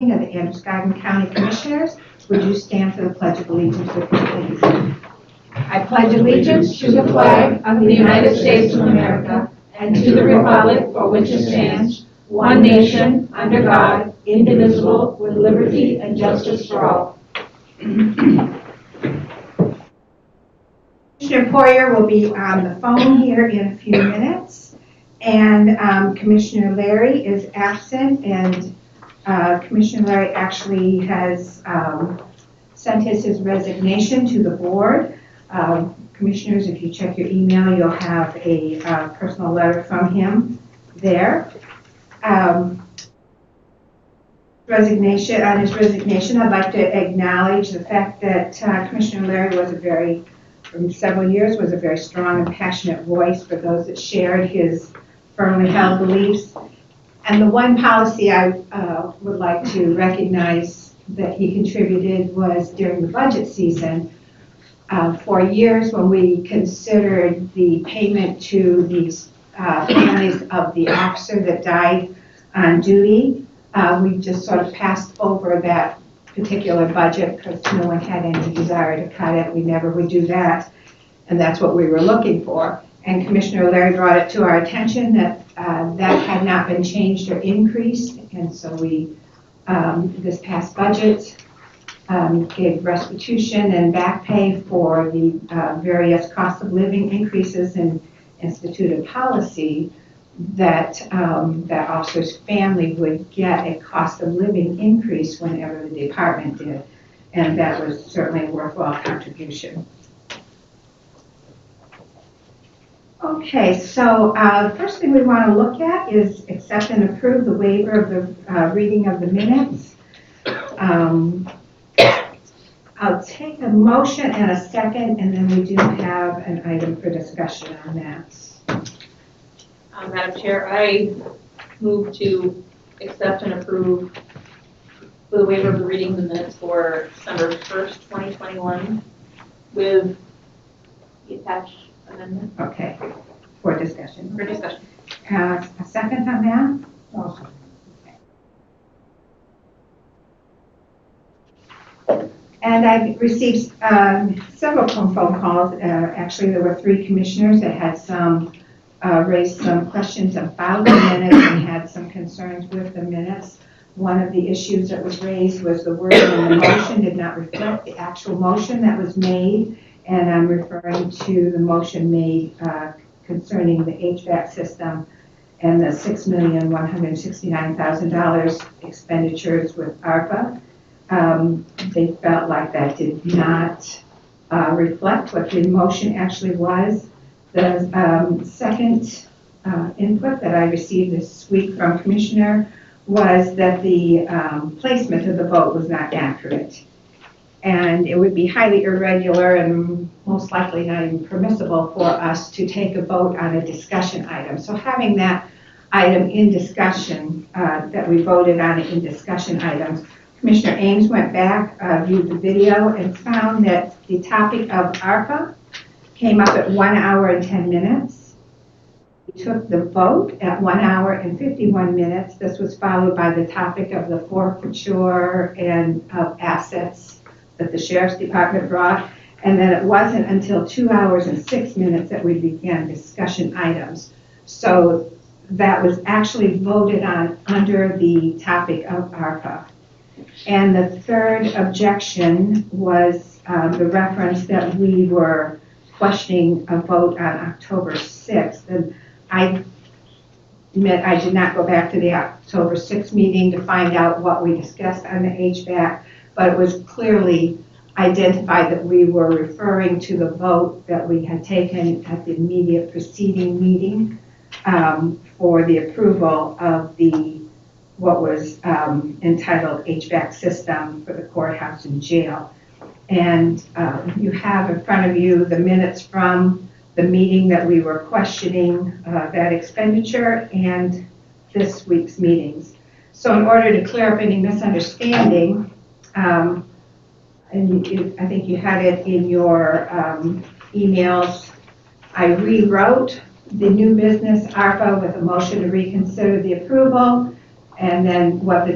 of the Androscoggin County Commissioners. Would you stand for the Pledge of Allegiance with me, please? I pledge allegiance to the flag of the United States of America and to the republic for which it stands, one nation, under God, indivisible, with liberty and justice for all. Commissioner Poirier will be on the phone here in a few minutes, and Commissioner Larry is absent, and Commissioner Larry actually has sent his resignation to the board. Commissioners, if you check your email, you'll have a personal letter from him there. On his resignation, I'd like to acknowledge the fact that Commissioner Larry for several years, was a very strong and passionate voice for those that shared his firmly held beliefs. And the one policy I would like to recognize that he contributed was during the budget season. For years, when we considered the payment to these families of the officer that died on duty, we just sort of passed over that particular budget because no one had any desire to cut it. We never would do that, and that's what we were looking for. And Commissioner Larry brought it to our attention that that had not been changed or increased, and so we, this past budget, gave restitution and back pay for the various cost of living increases and instituted policy that that officer's family would get a cost of living increase whenever the department did, and that was certainly a worthwhile contribution. Okay, so the first thing we want to look at is accept and approve the waiver of the reading of the minutes. I'll take a motion and a second, and then we do have an item for discussion on that. Madam Chair, I move to accept and approve the waiver of the reading of the minutes for December 1st, 2021 with the attached amendment. Okay, for discussion. For discussion. A second on that? Also. And I received several phone calls. Actually, there were 3 commissioners that had raised some questions about the minutes and had some concerns with the minutes. One of the issues that was raised was the wording in the motion did not reflect the actual motion that was made, and I'm referring to the motion made concerning the HVAC system and the $6,169,000 expenditures with ARPA. They felt like that did not reflect what the motion actually was. The second input that I received this week from Commissioner was that the placement of the vote was not accurate. And it would be highly irregular and most likely not even permissible for us to take a vote on a discussion item. So having that item in discussion, that we voted on it in discussion items, Commissioner Ames went back, viewed the video, and found that the topic of ARPA came up at 1 hour and 10 minutes. We took the vote at 1 hour and 51 minutes. This was followed by the topic of the forfeiture and of assets that the Sheriff's Department brought. And then it wasn't until 2 hours and 6 minutes that we began discussion items. So that was actually voted on under the topic of ARPA. And the third objection was the reference that we were questioning a vote on October 6th. And I admit I did not go back to the October 6th meeting to find out what we discussed on the HVAC, but it was clearly identified that we were referring to the vote that we had taken at the immediate preceding meeting for the approval of what was entitled HVAC system for the courthouse and jail. And you have in front of you the minutes from the meeting that we were questioning that expenditure and this week's meetings. So in order to clear up any misunderstanding, and I think you had it in your emails, I rewrote the new business ARPA with a motion to reconsider the approval, and then what the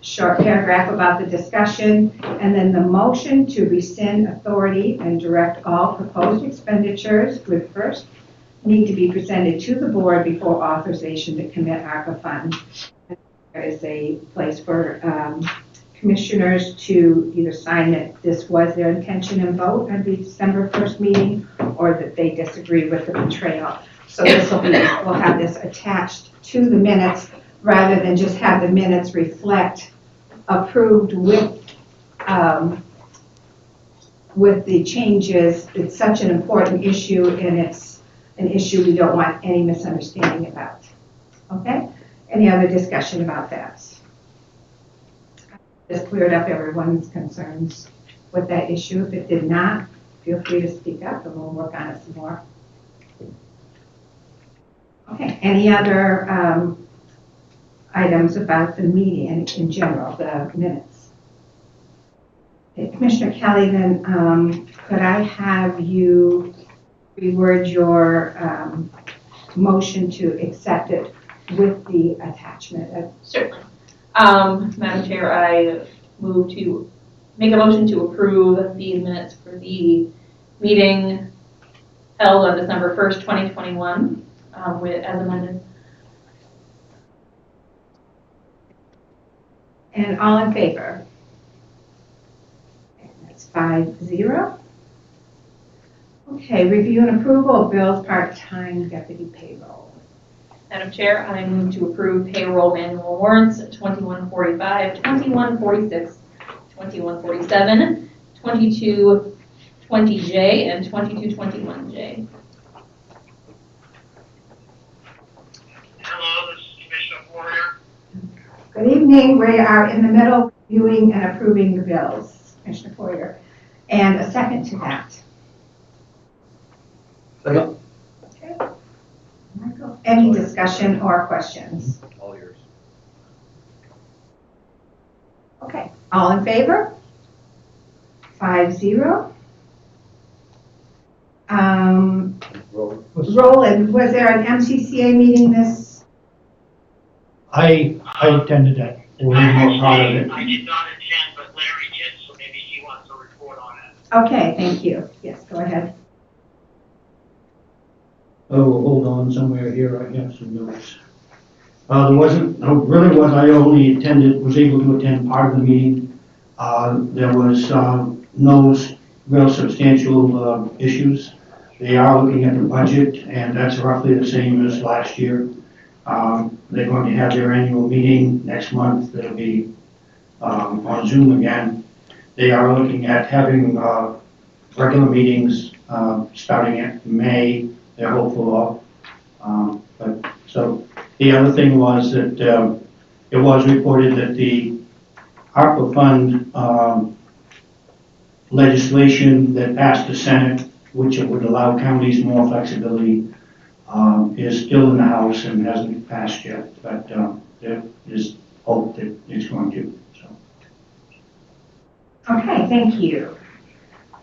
short paragraph about the discussion, and then the motion to rescind authority and direct all proposed expenditures would first need to be presented to the board before authorization to commit ARPA funds. There is a place for commissioners to either sign that this was their intention and vote at the December 1st meeting, or that they disagree with the betrayal. So we'll have this attached to the minutes rather than just have the minutes reflect approved with the changes. It's such an important issue, and it's an issue we don't want any misunderstanding about. Okay? Any other discussion about that? This cleared up everyone's concerns with that issue. If it did not, feel free to speak up and we'll work on it some more. Okay, any other items about the meeting in general, the minutes? Okay, Commissioner Kelly, then could I have you reword your motion to accept it with the attachment? Certainly. Madam Chair, I move to make a motion to approve the minutes for the meeting held on December 1st, 2021, as amended. And all in favor? And that's 5-0. Okay, review and approval of bills, part-time deputy payroll. Madam Chair, I move to approve payroll manual warrants 2145, 2146, 2147, 2220J, and 2221J. Hello, this is Commissioner Poirier. Good evening. We are in the middle of reviewing and approving the bills, Commissioner Poirier. And a second to that. Second. Okay. Michael, any discussion or questions? All yours. Okay, all in favor? 5-0. Roland, was there an MCCA meeting this? I attended that. Or was more part of it. I did not attend, but Larry did, so maybe he wants to report on it. Okay, thank you. Yes, go ahead. Oh, hold on, somewhere here I have some notes. There wasn't, no, really was, I only was able to attend part of the meeting. There was no real substantial issues. They are looking at the budget, and that's roughly the same as last year. They're going to have their annual meeting next month. It'll be on Zoom again. They are looking at having regular meetings starting in May. They're hopeful of. So the other thing was that it was reported that the ARPA fund legislation that passed the Senate, which it would allow counties more flexibility, is still in the House and hasn't passed yet. But there is hope that it's going to. So. Okay, thank you.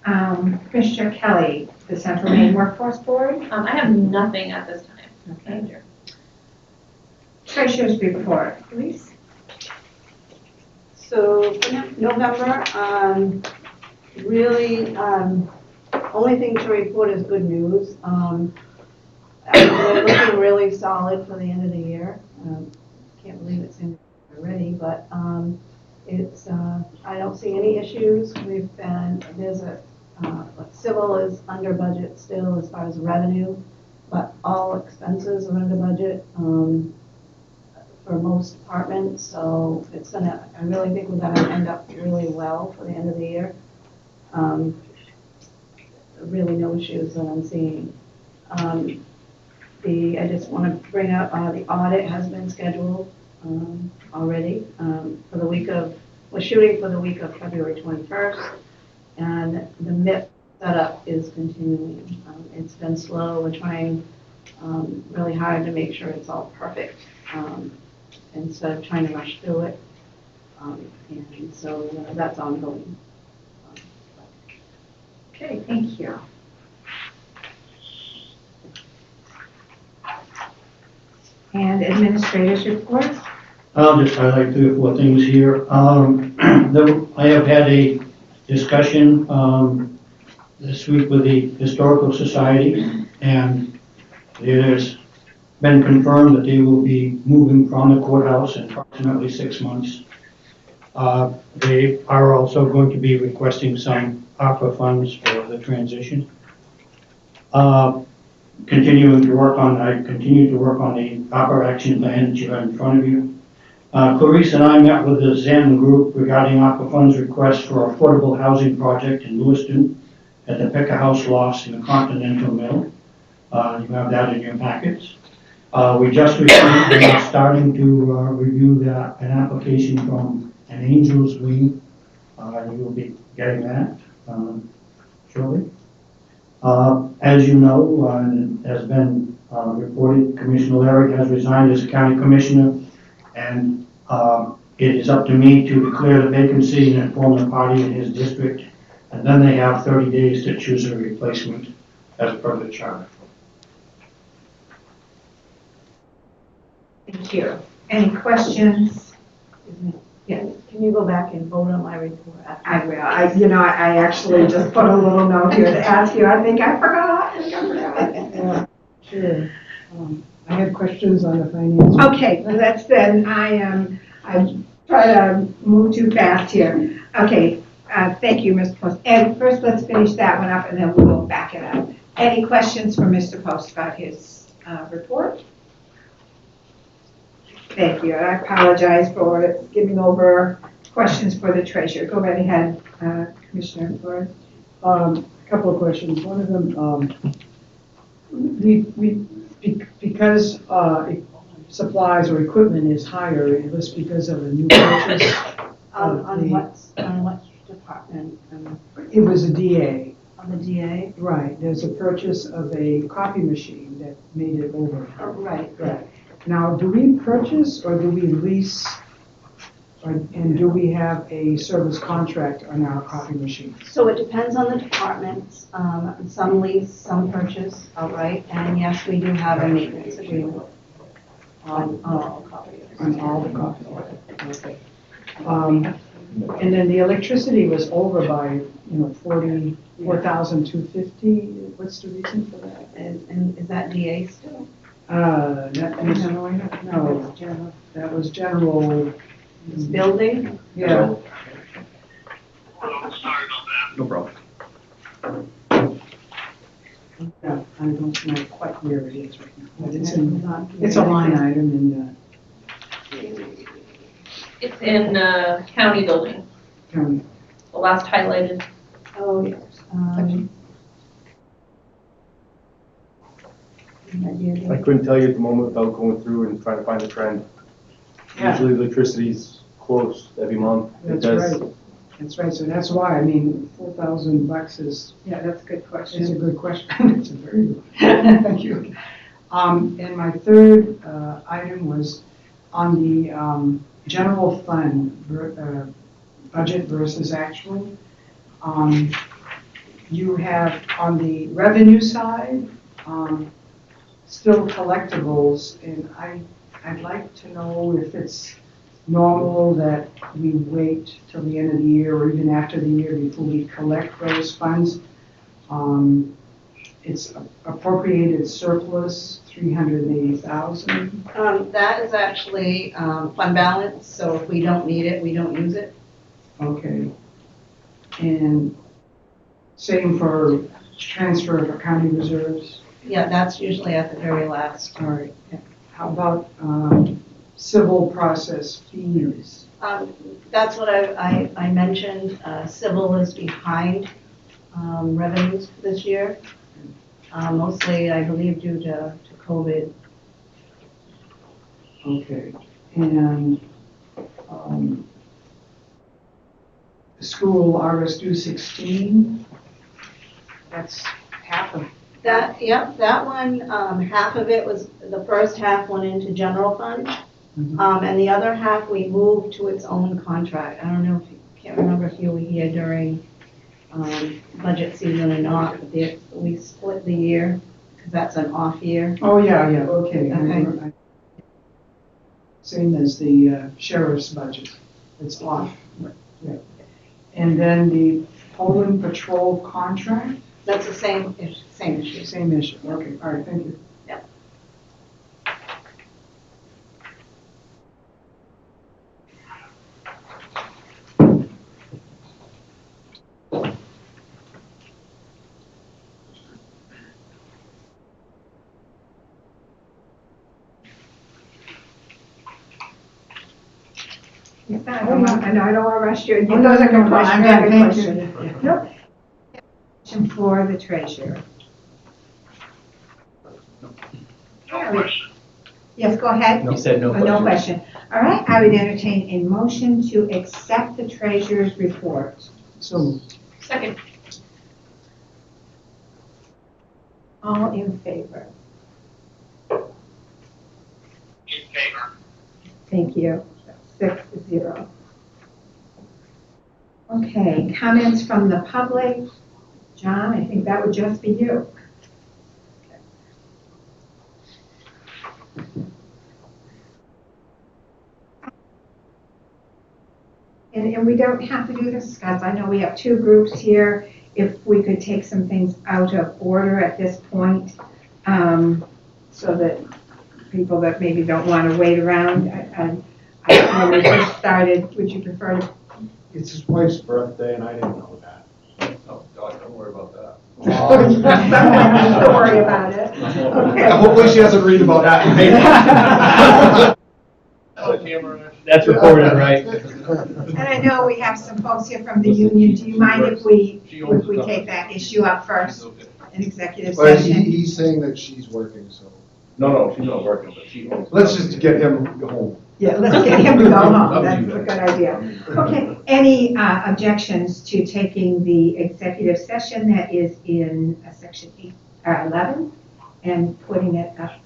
Commissioner Kelly, the Central Maine Workforce Board. I have nothing at this time. Okay. Treasurer's report, please. So for November, really, only thing to report is good news. We're looking really solid for the end of the year. Can't believe it's in already, but it's. I don't see any issues. Civil is under budget still as far as revenue, but all expenses are under budget for most departments. So it's gonna. I really think we're gonna end up really well for the end of the year. Really no issues that I'm seeing. I just want to bring up the audit has been scheduled already for the week of. We're shooting for the week of February 21st, and the MIP setup is continuing. It's been slow. We're trying really hard to make sure it's all perfect instead of trying to rush through it. And so that's ongoing. Okay, thank you. And administrators report. I'll just highlight 3 or 4 things here. I have had a discussion this week with the Historical Society, and it has been confirmed that they will be moving from the courthouse in approximately 6 months. They are also going to be requesting some ARPA funds for the transition. I continue to work on the ARPA action plan that you have in front of you. Clarice and I met with the Zen group regarding ARPA funds request for affordable housing project in Lewiston at the Picker House Lofts in the Continental Mill. You have that in your packets. We just received, we are starting to review an application from an Angels Wing. You will be getting that shortly. As you know, and has been reported, Commissioner Larry has resigned as a county commissioner, and it is up to me to declare the vacancy and inform the party in his district, and then they have 30 days to choose a replacement as per the charter. Thank you. Any questions? Can you go back and vote on my report? I will. I actually just put a little note here to ask you. I think I forgot. Sure. I had questions on the finance. Okay, let's then, I try to move too fast here. Okay, thank you, Mr. Post. And first, let's finish that one up and then we'll back it up. Any questions for Mr. Post about his report? Thank you. I apologize for giving over questions for the treasurer. Go right ahead, Commissioner Flores. A couple of questions. One of them, because supplies or equipment is higher, it was because of a new purchase. On what department? It was a DA. On the DA? Right. There's a purchase of a copy machine that made it over. Oh, right. Right. Now, do we purchase or do we lease, and do we have a service contract on our copy machines? So it depends on the departments. Some lease, some purchase outright, and yes, we do have a maintenance agreement on all copiers. On all the copies? Okay. And then the electricity was over by, 44,250. What's the reason for that? And is that DA still? That was, no, that was general. It's building? Yeah. Well, sorry about that. No problem. Yeah, I don't know quite where it is right now. But It's it's a line item in It's in county building, the county. the last highlighted. Oh, yes. I couldn't tell you at the moment without going through and trying to find a trend. Yeah. Usually electricity's close every month. That's right. That's right. So that's why, $4,000 is, Yeah, that's a good it's a question. good question. It's a very good question. Thank you. And my third item was on the general fund budget versus actual. You have on the revenue side, still collectibles, and I'd like to know if it's normal that we wait till the end of the year or even after the year before we collect those funds. It's appropriated surplus, 380,000. That is actually fund balance, so if we don't need it, we don't use it. Okay. And same for transfer of county reserves. Yeah, that's usually at the very last. All right. How about civil process fees? That's what I mentioned. Civil is behind revenues this year, mostly, I believe, due to COVID. Okay. And school RSU 16, that's half of. That one, half of it was, the first half went into general fund, and the other half we moved to its own contract. I don't know if you, can't remember if you were here during budget season or not, but we split the year, because that's an off year. Oh, yeah, okay. Okay. same as the sheriff's budget. It's off. Yeah. And then the Poland Patrol contract, That's the same issue. same issue. Okay, all right, thank you. I don't want to rush you. Oh, no, Those are good no, questions. I'm Very done, good thank you. questions. Nope. Question for the treasurer. No question. Yes, go ahead. You said no No question. question. All right, I would entertain a motion to accept the treasurer's report. So, Second. All in favor? In favor. Thank you. 6-0. Okay, comments from the public. John, I think that would just be you. And we don't have to do this, guys. I know we have two groups here. If we could take some things out of order at this point, so that people that maybe don't want to wait around, when we first started, would you prefer to? It's his wife's birthday, and I didn't know that. Oh, God, don't worry about that. Don't worry about it. Okay. Hopefully she doesn't read about that in the paper. That's recorded, right? And I know we have some folks here from the union. Do you mind if we take that issue up first in executive But session? he's saying that she's working, so. No, she's not working, but she owns. Let's just get him home. Yeah, let's get him to go home. That's a good idea. Okay, any objections to taking the executive session that is in section 11 and putting it up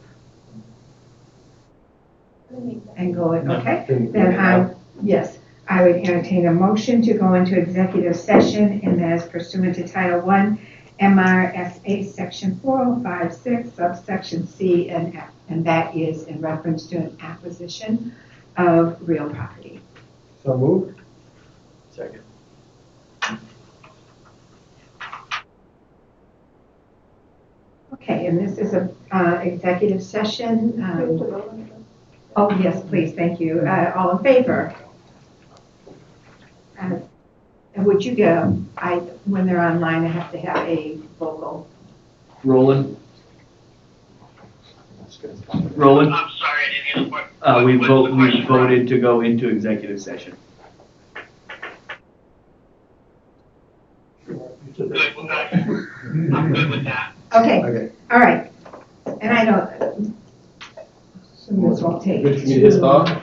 and going, okay? Then yes, I would entertain a motion to go into executive session, and that is pursuant to Title I, MRSA Section 4056, subsection C and F, and that is in reference to an acquisition of real property. So moved? Second. Okay, and this is a executive session. Oh, yes, please, thank you. All in favor? And would you go, when they're online, I have to have a vocal. Roland? I'm Roland? sorry, I didn't hear the question. We What's the question, Ron? voted to go into executive session. Good, I'm good with that. Okay, Okay. all right. And I know, so this won't take. Good for me to stop?